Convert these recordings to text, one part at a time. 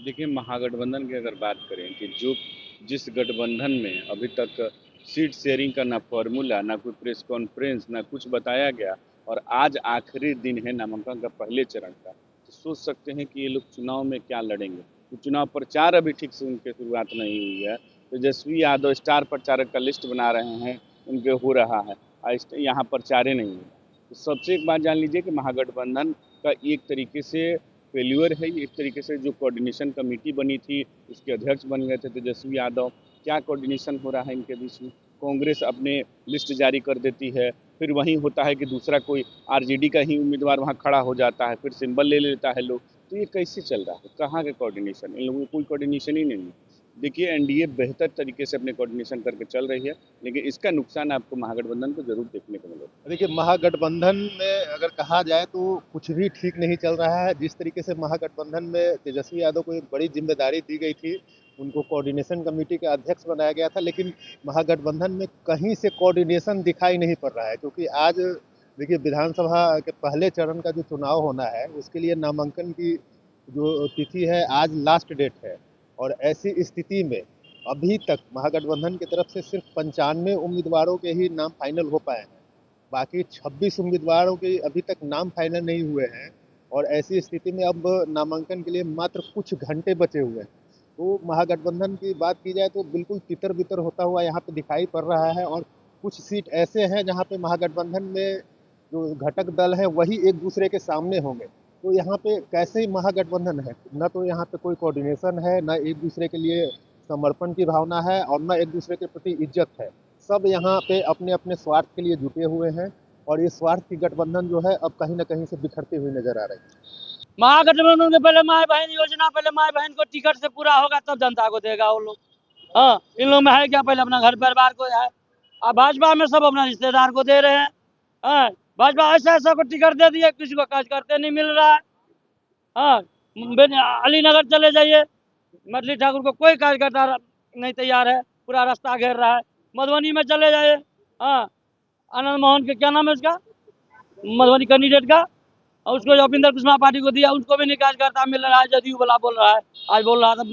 देखिए, महागठबंधन की अगर बात करें कि जो जिस गठबंधन में अभी तक सीट शेयरिंग का ना फॉर्मूला, ना कोई प्रेस कॉन्फ्रेंस, ना कुछ बताया गया और आज आखिरी दिन है नामांकन का पहले चरण का, तो सोच सकते हैं कि ये लोग चुनाव में क्या लड़ेंगे। तो चुनाव प्रचार अभी ठीक से उनकी शुरुआत नहीं हुई है। तेजस्वी यादव स्टार प्रचारक का लिस्ट बना रहे हैं, उनके हो रहा है, यहाँ प्रचारे नहीं है। तो सबसे एक बात जान लीजिए कि महागठबंधन का एक तरीके से फेल्यूर है। एक तरीके से जो कोऑर्डिनेशन कमेटी बनी थी, उसके अध्यक्ष बन गए थे तेजस्वी यादव। क्या कोऑर्डिनेशन हो रहा है इनके बीच में? कांग्रेस अपने लिस्ट जारी कर देती है, फिर वहीं होता है कि दूसरा कोई आरजेडी का ही उम्मीदवार वहाँ खड़ा हो जाता है, फिर सिंबल ले लेता है लोग। तो ये कैसे चल रहा है? कहाँ का कोऑर्डिनेशन? इन लोगों को कोई कोऑर्डिनेशन ही नहीं है। देखिए, एनडीए बेहतर तरीके से अपने कोऑर्डिनेशन करके चल रही है, लेकिन इसका नुकसान आपको महागठबंधन को जरूर देखने को मिलेगा। देखिए, महागठबंधन में अगर कहा जाए तो कुछ भी ठीक नहीं चल रहा है। जिस तरीके से महागठबंधन में तेजस्वी यादव को एक बड़ी जिम्मेदारी दी गई थी, उनको कोऑर्डिनेशन कमेटी का अध्यक्ष बनाया गया था, लेकिन महागठबंधन में कहीं से कोऑर्डिनेशन दिखाई नहीं पड़ रहा है। क्योंकि आज देखिए, विधानसभा के पहले चरण का जो चुनाव होना है, उसके लिए नामांकन की जो तिथि है, आज लास्ट डेट है। और ऐसी स्थिति में अभी तक महागठबंधन की तरफ से सिर्फ 95 उम्मीदवारों के ही नाम फाइनल हो पाए हैं। बाकी 26 उम्मीदवारों के अभी तक नाम फाइनल नहीं हुए हैं। और ऐसी स्थिति में अब नामांकन के लिए मात्र कुछ घंटे बचे हुए हैं। तो महागठबंधन की बात की जाए तो बिल्कुल तितर बितर होता हुआ यहाँ पे दिखाई पड़ रहा है। और कुछ सीट ऐसे हैं जहाँ पे महागठबंधन में जो घटक दल है वही एक दूसरे के सामने होंगे। तो यहाँ पे कैसे ही महागठबंधन है, न तो यहाँ पे कोई कोऑर्डिनेशन है, न एक दूसरे के लिए समर्पण की भावना है, और न एक दूसरे के प्रति इज्जत है। सब यहाँ पे अपने अपने स्वार्थ के लिए जुटे हुए हैं। और ये स्वार्थ की गठबंधन जो है अब कहीं ना कहीं से बिखरती हुई नजर आ रही है। महागठबंधन के पहले माए बहन योजना, पहले माए बहन को टिकट से पूरा होगा तब जनता को देगा वो लोग। हाँ, इन लोग में है क्या? पहले अपना घर परिवार को है। अब भाजपा में सब अपना रिश्तेदार को दे रहे हैं। हाँ, भाजपा ऐसा ऐसा को टिकट दे दिया, किसी को काज करते नहीं मिल रहा है। हाँ, अलीनगर चले जाइए, मछली ठाकुर को कोई कार्यकर्ता नहीं तैयार है, पूरा रास्ता घेर रहा है। मधुबनी में चले जाइए, हाँ, आनंद मोहन के क्या नाम है उसका, मधुबनी कैंडिडेट का, और उसको जो अपिंदर कुशवाहा पार्टी को दिया, उसको भी नहीं कार्यकर्ता मिल रहा है। जदयू वाला बोल रहा है, आज बोल रहा था,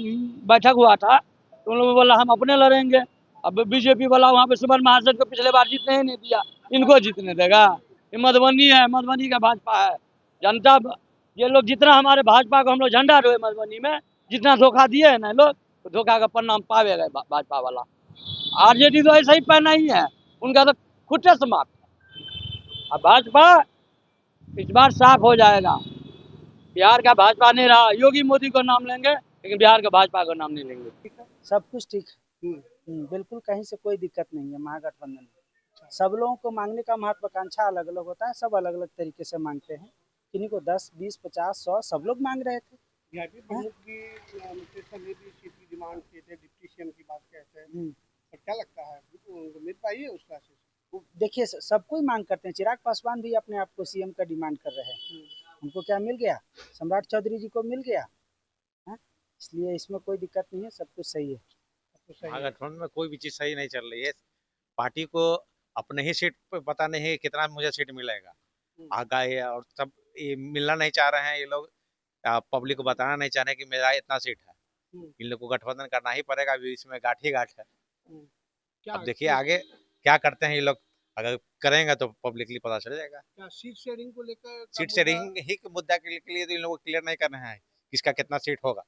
बैठक हुआ था तो उन लोगों बोला हम अपने लड़ेंगे। अब बीजेपी वाला वहाँ पे सुमन महाजन को पिछले बार जीतने ही नहीं दिया, इनको जीतने देगा? ये मधुबनी है, मधुबनी का भाजपा है। जनता, ये लोग जितना हमारे भाजपा को हम लोग झंडा ढोए मधुबनी में, जितना धोखा दिए है ना लोग, तो धोखा का परिणाम पावेगा भाजपा वाला। आरजेडी तो ऐसा ही पहना ही है, उनका तो खुट्टे समाप्त है। अब भाजपा इस बार साफ हो जाएगा। बिहार का भाजपा नहीं रहा, योगी मोदी को नाम लेंगे लेकिन बिहार का भाजपा को नाम नहीं लेंगे। सब कुछ ठीक है। बिल्कुल कहीं से कोई दिक्कत नहीं है महागठबंधन में। सब लोगों को मांगने का महत्वाकांक्षा अलग अलग होता है, सब अलग अलग तरीके से मांगते हैं। किन्हीं को 10, 20, 50, 100 सब लोग मांग रहे थे। वीआईपी प्रमुख भी मुकेश सहनी भी सीट की डिमांड किए थे, डिप्टी सीएम की बात कहते हैं। तो क्या लगता है उनको मिल पाई है उस राशि से? देखिए, सब कोई मांग करते हैं। चिराग पासवान भी अपने आप को सीएम का डिमांड कर रहे हैं। उनको क्या मिल गया? सम्राट चौधरी जी को मिल गया है। इसलिए इसमें कोई दिक्कत नहीं है, सब कुछ सही है। महागठबंधन में कोई भी चीज सही नहीं चल रही है। पार्टी को अपने ही सीट पे पता नहीं है कितना मुझे सीट मिलेगा। आगा है और सब ये मिलना नहीं चाह रहे हैं ये लोग। पब्लिक को बताना नहीं चाह रहे कि मेरा इतना सीट है। इन लोग को गठबंधन करना ही पड़ेगा, अभी इसमें गांठ ही गांठ है। अब देखिए आगे क्या करते हैं ये लोग। अगर करेंगे तो पब्लिकली पता चल जाएगा। क्या सीट शेयरिंग को लेकर सीट शेयरिंग ही के मुद्दा के लिए तो इन लोगों को क्लियर नहीं करना है किसका कितना सीट होगा।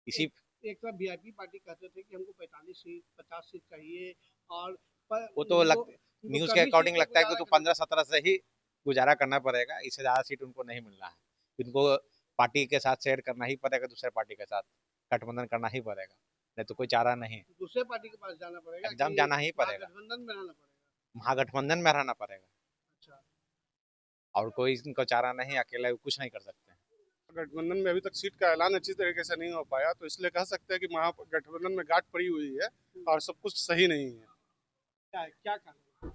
इसी एक तरफ वीआईपी पार्टी कहते थे कि हमको 45 सीट 50 सीट चाहिए, और वो तो न्यूज के अकॉर्डिंग लगता है कि तो 15-17 से ही गुजारा करना पड़ेगा। इससे ज्यादा सीट उनको नहीं मिलना है। उनको पार्टी के साथ शेयर करना ही पड़ेगा, दूसरे पार्टी के साथ गठबंधन करना ही पड़ेगा, नहीं तो कोई चारा नहीं। दूसरे पार्टी के पास जाना पड़ेगा, एकदम जाना ही पड़ेगा, गठबंधन में रहना पड़ेगा। महागठबंधन में रहना पड़ेगा। अच्छा, और कोई इनको चारा नहीं, अकेला कुछ नहीं कर सकते। गठबंधन में अभी तक सीट का ऐलान अच्छी तरीके से नहीं हो पाया, तो इसलिए कह सकते हैं कि महागठबंधन में गांठ पड़ी हुई है और सब कुछ सही नहीं है। क्या कारण?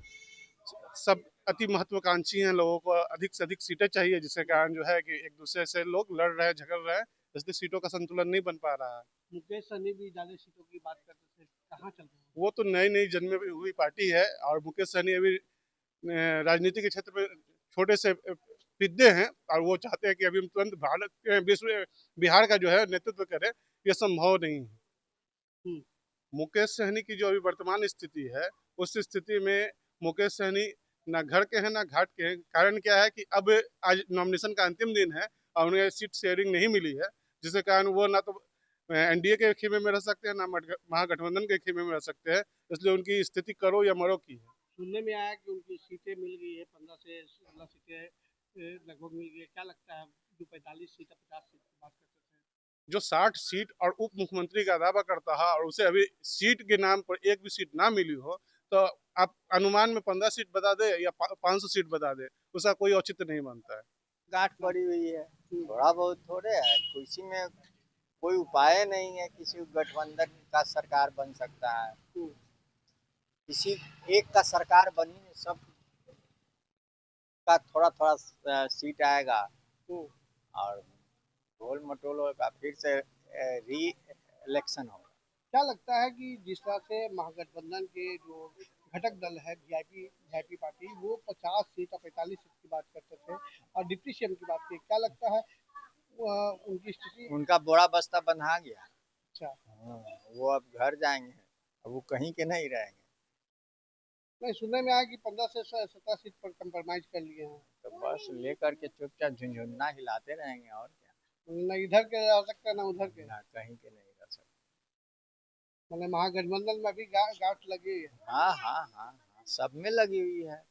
सब अति महत्वाकांक्षी हैं, लोगों को अधिक से अधिक सीटें चाहिए, जिसके कारण जो है कि एक दूसरे से लोग लड़ रहे हैं, झगड़ रहे हैं, इसलिए सीटों का संतुलन नहीं बन पा रहा है। मुकेश सहनी भी ज्यादा सीटों की बात करते थे, कहाँ चल रहे हैं? वो तो नई नई जन्मे हुई पार्टी है और मुकेश सहनी अभी राजनीति के क्षेत्र में छोटे से फिद्दे हैं और वो चाहते हैं कि अभी हम तुरंत बिहार का जो है नेतृत्व करें, ये संभव नहीं है। मुकेश सहनी की जो अभी वर्तमान स्थिति है, उस स्थिति में मुकेश सहनी ना घर के हैं ना घाट के हैं। कारण क्या है कि अब आज नॉमिनेशन का अंतिम दिन है और उन्हें सीट शेयरिंग नहीं मिली है, जिसके कारण वो ना तो एनडीए के खेमे में रह सकते हैं ना महागठबंधन के खेमे में रह सकते हैं। इसलिए उनकी स्थिति करो या मरो की है। सुनने में आया कि उनकी सीटें मिल गई है, 15 से 16 सीटें लगभग मिल गई है। क्या लगता है, जो 45 सीट 50 सीट की बात करते थे, जो 60 सीट और उप मुख्यमंत्री का दावा करता है और उसे अभी सीट के नाम पर एक भी सीट ना मिली हो, तो आप अनुमान में 15 सीट बता दे या 500 सीट बता दे, उसका कोई औचित्य नहीं बनता है। गांठ पड़ी हुई है, थोड़ा बहुत थोड़े है, किसी में कोई उपाय नहीं है, किसी गठबंधन का सरकार बन सकता है, किसी एक का सरकार बनी नहीं, सब का थोड़ा थोड़ा सीट आएगा और गोल मटोल होगा, फिर से री इलेक्शन होगा। क्या लगता है कि जिस तरह से महागठबंधन के जो घटक दल है वीआईपी पार्टी, वो 50 सीट और 45 सीट की बात करते थे और डिप्टी सीएम की बात की, क्या लगता है उनकी स्थिति? उनका बोरा बस्ता बंधा गया। अच्छा, वो अब घर जाएंगे, अब वो कहीं के नहीं रहेंगे। नहीं, सुनने में आया कि 15 से 17 सीट पर कंप्रोमाइज कर लिए हैं। तो बस लेकर के चुपचाप झुंझुन्ना हिलाते रहेंगे और क्या, न इधर के रह सकते ना उधर के, ना कहीं के नहीं रह सकते। मतलब महागठबंधन में भी गांठ लगी है। हाँ हाँ हाँ हाँ, सब में लगी हुई है।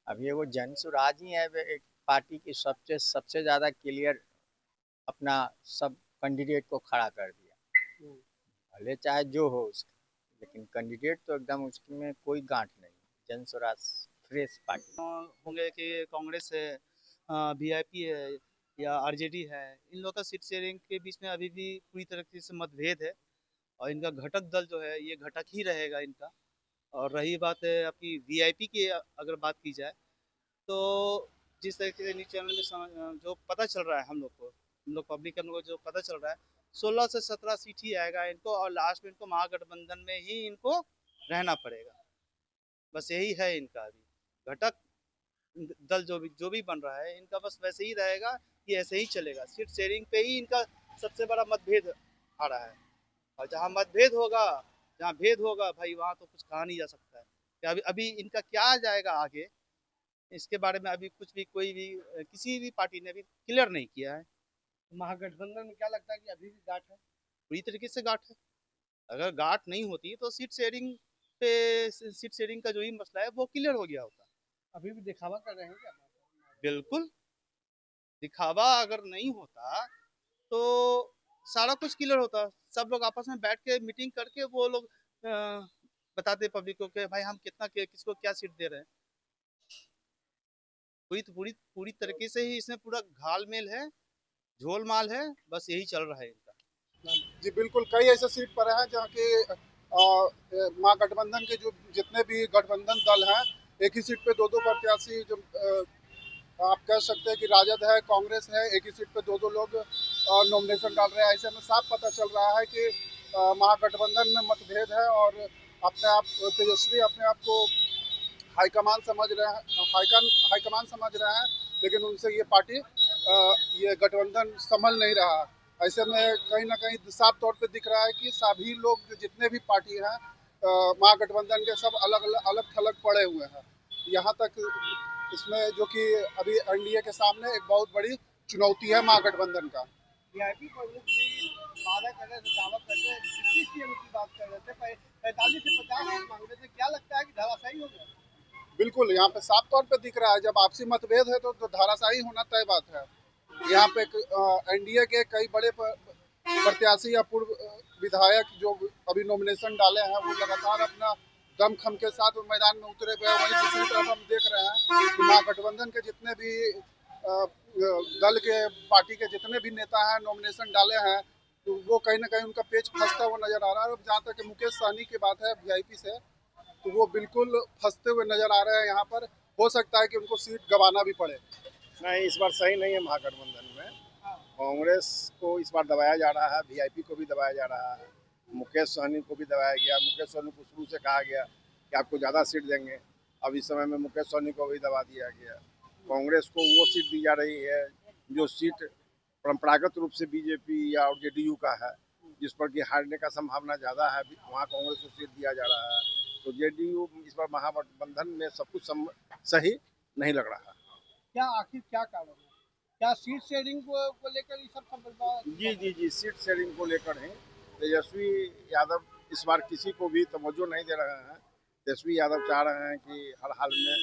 अब ये वो जन सुराज ही है, एक पार्टी की सबसे ज्यादा क्लियर अपना सब कैंडिडेट को खड़ा कर दिया, भले चाहे जो हो उसका, लेकिन कैंडिडेट तो एकदम उसमें कोई गांठ नहीं। जन स्वराज फ्रेश पार्टी होंगे कि कांग्रेस है, वीआईपी है या आरजेडी है, इन लोगों का सीट शेयरिंग के बीच में अभी भी पूरी तरीके से मतभेद है और इनका घटक दल जो है ये घटक ही रहेगा इनका। और रही बात है आपकी वीआईपी की, अगर बात की जाए तो जिस तरीके से न्यूज़ चैनल में जो पता चल रहा है हम लोग पब्लिक को जो पता चल रहा है, 16 से 17 सीट ही आएगा इनको और लास्ट में इनको महागठबंधन में ही इनको रहना पड़ेगा। बस यही है इनका अभी घटक दल जो भी बन रहा है इनका, बस वैसे ही रहेगा कि ऐसे ही चलेगा। सीट शेयरिंग पे ही इनका सबसे बड़ा मतभेद आ रहा है और जहाँ मतभेद होगा, जहाँ भेद होगा भाई, वहाँ तो कुछ कहा नहीं जा सकता है कि अभी इनका क्या जाएगा आगे, इसके बारे में अभी कुछ भी कोई भी किसी भी पार्टी ने अभी क्लियर नहीं किया है। महागठबंधन में क्या लगता है कि अभी भी गांठ है? पूरी तरीके से गांठ है। अगर गांठ नहीं होती तो सीट शेयरिंग का जो ही मसला है वो क्लियर हो गया होता। अभी भी दिखावा कर रहे हैं क्या? बिल्कुल, दिखावा अगर नहीं होता तो सारा कुछ क्लियर होता। सब लोग आपस में बैठ के मीटिंग करके वो लोग बताते पब्लिक को कि भाई हम किसको क्या सीट दे रहे हैं। पूरी तरीके से ही इसमें पूरा घालमेल है, झोलमाल है, बस यही चल रहा है इनका। जी बिल्कुल, कई ऐसे सीट पर हैं जहाँ के महागठबंधन के जो जितने भी गठबंधन दल हैं, एक ही सीट पे दो प्रत्याशी, जो आप कह सकते हैं कि राजद है, कांग्रेस है, एक ही सीट पे दो लोग नॉमिनेशन डाल रहे हैं। ऐसे में साफ पता चल रहा है कि महागठबंधन में मतभेद है और तेजस्वी अपने आप को हाईकमान समझ रहे हैं, लेकिन उनसे ये पार्टी ये गठबंधन संभल नहीं रहा। ऐसे में कहीं ना कहीं साफ तौर पे दिख रहा है कि सभी लोग जितने भी पार्टी हैं महागठबंधन के, सब अलग थलग पड़े हुए हैं। यहाँ तक इसमें जो कि अभी एनडीए के सामने एक बहुत बड़ी चुनौती है महागठबंधन का। वीआईपी प्रमुख भी वादा कर रहे थे, दावा कर रहे हैं, डिप्टी सीएम की बात कर रहे थे, 45 से 50 सीट मांग रहे थे। क्या लगता है कि धराशायी हो गया? बिल्कुल, यहाँ पे साफ तौर पे दिख रहा है, जब आपसी मतभेद है तो धाराशायी होना तय बात है। यहाँ पे एनडीए के कई बड़े प्रत्याशी या पूर्व विधायक जो अभी नॉमिनेशन डाले हैं, वो लगातार अपना दमखम के साथ मैदान में उतरे हुए हैं। वहीं दूसरी तरफ हम देख रहे हैं कि महागठबंधन के जितने भी दल के पार्टी के जितने भी नेता हैं नॉमिनेशन डाले हैं, तो वो कहीं ना कहीं उनका पेच फंसता हुआ नजर आ रहा है। जहाँ तक मुकेश सहनी की बात है वीआईपी से, तो वो बिल्कुल फंसते हुए नजर आ रहे हैं। यहाँ पर हो सकता है कि उनको सीट गंवाना भी पड़े। नहीं, इस बार सही नहीं है महागठबंधन में। कांग्रेस को इस बार दबाया जा रहा है, वीआईपी को भी दबाया जा रहा है, मुकेश सहनी को भी दबाया गया। मुकेश सहनी को शुरू से कहा गया कि आपको ज़्यादा सीट देंगे, अब इस समय में मुकेश सहनी को भी दबा दिया गया। कांग्रेस को वो सीट दी जा रही है जो सीट परंपरागत रूप से बीजेपी या जेडीयू का है, जिस पर कि हारने का संभावना ज़्यादा है, वहाँ कांग्रेस को सीट दिया जा रहा है। तो जेडीयू इस बार महागठबंधन में सब कुछ सही नहीं लग रहा है। क्या आखिर क्या कारण है? क्या सीट शेयरिंग को लेकर ये सब जी, सीट शेयरिंग को लेकर है। तेजस्वी यादव इस बार किसी को भी तवज्जो नहीं दे रहे हैं। तेजस्वी यादव चाह रहे हैं कि हर हाल में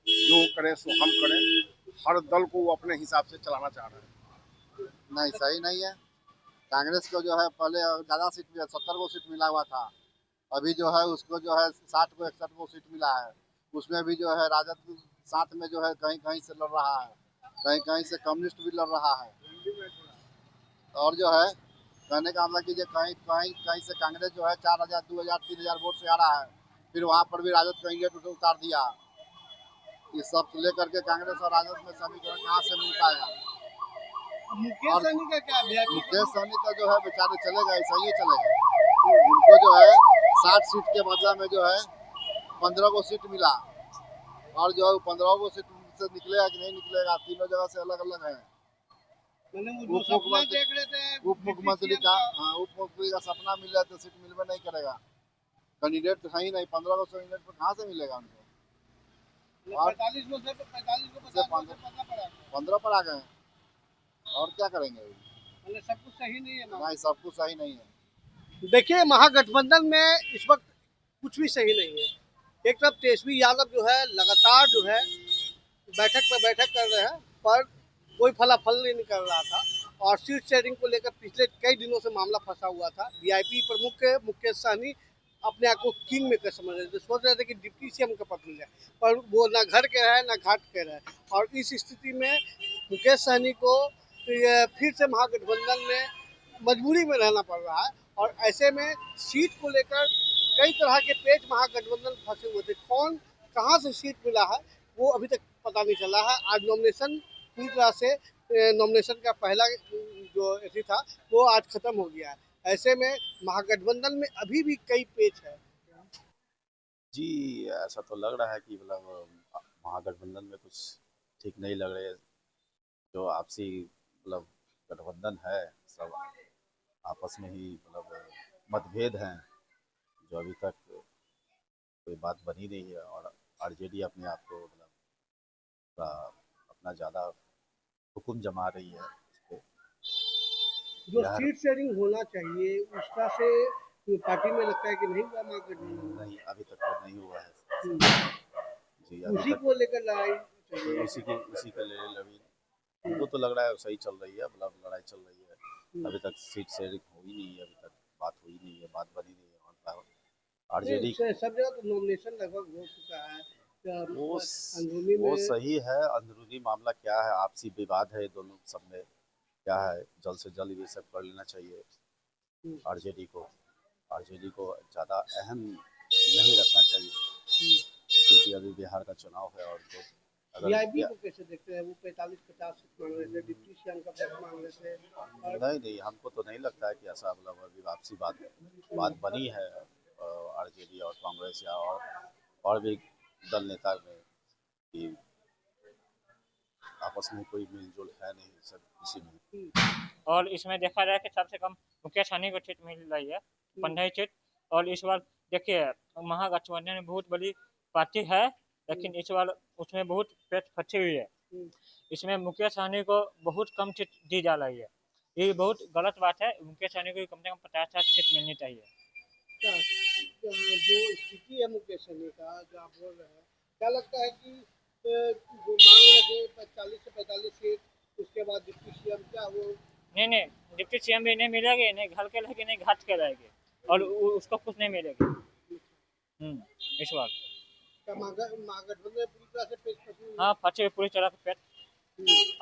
जो करें सो हम करें, हर दल को वो अपने हिसाब से चलाना चाह रहे हैं। नहीं, सही नहीं है। कांग्रेस को जो है पहले ज़्यादा सीट मिला, 70 को सीट मिला हुआ था। अभी जो है उसको जो है 60 को 61 को सीट मिला है। उसमें भी जो है राजद साथ में जो है कहीं कहीं से लड़ रहा है, कहीं कहीं से कम्युनिस्ट भी लड़ रहा है। और जो है कहने का मतलब कि जो कहीं कहीं कहीं से कांग्रेस जो है 4000, 2000, 3000 वोट से आ रहा है, फिर वहाँ पर भी राजद कैंडिडेट उसे उतार दिया। ये सब लेकर के कांग्रेस और राजद में समीकरण कहाँ से मिल पाएगा? मुकेश सहनी का क्या मुकेश सहनी का जो है बेचारे चलेगा, ऐसा ही चलेगा। उनको जो है 60 सीट के बदला में जो है 15 को सीट मिला, और जो है 15 को सीट से निकलेगा कि नहीं निकलेगा, तीनों जगह से अलग अलग है। उप मुख्यमंत्री का सपना मिल रहा है तो सीट मिलवे नहीं करेगा। कैंडिडेट तो है ही नहीं, 15 को कैंडिडेट पर कहाँ से मिलेगा उनको? 45 को 15 पर आ गए, और क्या करेंगे? सब कुछ सही नहीं है। नहीं, सब कुछ सही नहीं है। देखिए, महागठबंधन में इस वक्त कुछ भी सही नहीं है। एक तरफ तेजस्वी यादव जो है लगातार जो है बैठक पे बैठक कर रहे हैं, पर कोई फलाफल नहीं निकल रहा था। और सीट शेयरिंग को लेकर पिछले कई दिनों से मामला फंसा हुआ था। वीआईपी प्रमुख मुकेश सहनी अपने आप को किंग मेकर समझ रहे थे, सोच रहे थे कि डिप्टी सीएम का पद मिल जाए, पर वो ना घर के रहे ना घाट के रहे। और इस स्थिति में मुकेश सहनी को फिर से महागठबंधन में मजबूरी में रहना पड़ रहा है। और ऐसे में सीट को लेकर कई तरह के पेच महागठबंधन फंसे हुए थे। कौन कहां से सीट मिला है वो अभी तक पता नहीं चला है। आज नॉमिनेशन पूरी तरह से नॉमिनेशन का पहला जो एथी था वो आज खत्म हो गया है। ऐसे में महागठबंधन में अभी भी कई पेच है। जी, ऐसा तो लग रहा है कि मतलब महागठबंधन में कुछ ठीक नहीं लग रहे। जो आपसी मतलब गठबंधन है, सब आपस में ही मतलब मतभेद हैं, जो अभी तक कोई बात बनी नहीं है। और आरजेडी अपने आप को मतलब अपना ज़्यादा हुक्म जमा रही है उस पे। जो सीट शेयरिंग होना चाहिए उसका से पार्टी में लगता है कि नहीं हुआ महागठबंधन? नहीं, अभी तक तो नहीं हुआ है जी। उसी को लेकर लड़ाई तो उसी के लड़ी हमको तो लग रहा है सही चल रही है, मतलब लड़ाई चल रही है। अभी तक सीट शेयरिंग हुई नहीं है, अभी तक बात हुई नहीं है, बात बनी नहीं है। और आरजेडी सब जगह तो नॉमिनेशन लगभग हो चुका है। वो सही है। अंदरूनी मामला क्या है, आपसी विवाद है दोनों सब में, क्या है, जल्द से जल्द ये सब कर लेना चाहिए। आरजेडी को ज़्यादा अहम नहीं रखना चाहिए, क्योंकि अभी बिहार का चुनाव है। और तो वीआईपी को कैसे देखते हैं? वो 45-50 सीट मांग रहे थे, डिप्टी सीएम का पद मांग रहे थे। नहीं, हमको तो नहीं लगता है कि ऐसा मतलब अभी आपसी बात बनी है आरजेडी और कांग्रेस या और भी दल नेता में, कि आपस में कोई मिलजुल है नहीं सब इसी में। और इसमें देखा जाए कि सबसे कम मुकेश सहनी को सीट मिल रही है, 15 सीट। और इस बार देखिए महागठबंधन में बहुत बड़ी पार्टी है, लेकिन इस बार उसमें बहुत पेच फंसी हुई है। इसमें मुकेश सहनी को बहुत कम सीट दी जा रही है, ये बहुत गलत बात है। मुकेश सहनी को कम से कम 50-60 सीट मिलनी चाहिए। जो स्थिति है मुकेश सहनी का, जो आप बोल रहे हैं, क्या लगता है कि जो मांग रहे थे 40 से 45 सीट, उसके बाद डिप्टी सीएम क्या वो नहीं, डिप्टी सीएम भी नहीं मिलेगी, नहीं घर के रहेगी, नहीं घाट के रहेगी, और उसको कुछ नहीं मिलेगी इस बार। महागठबंधन पूरी तरह से पेच फंसी हुई है। हाँ, फंसी हुई पूरी तरह से पेच।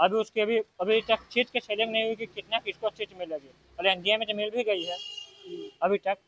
अभी उसके अभी तक सीट के शेयरिंग नहीं हुई कि कितना किसको सीट मिलेगी। और एनडीए में तो मिल भी गई है अभी तक।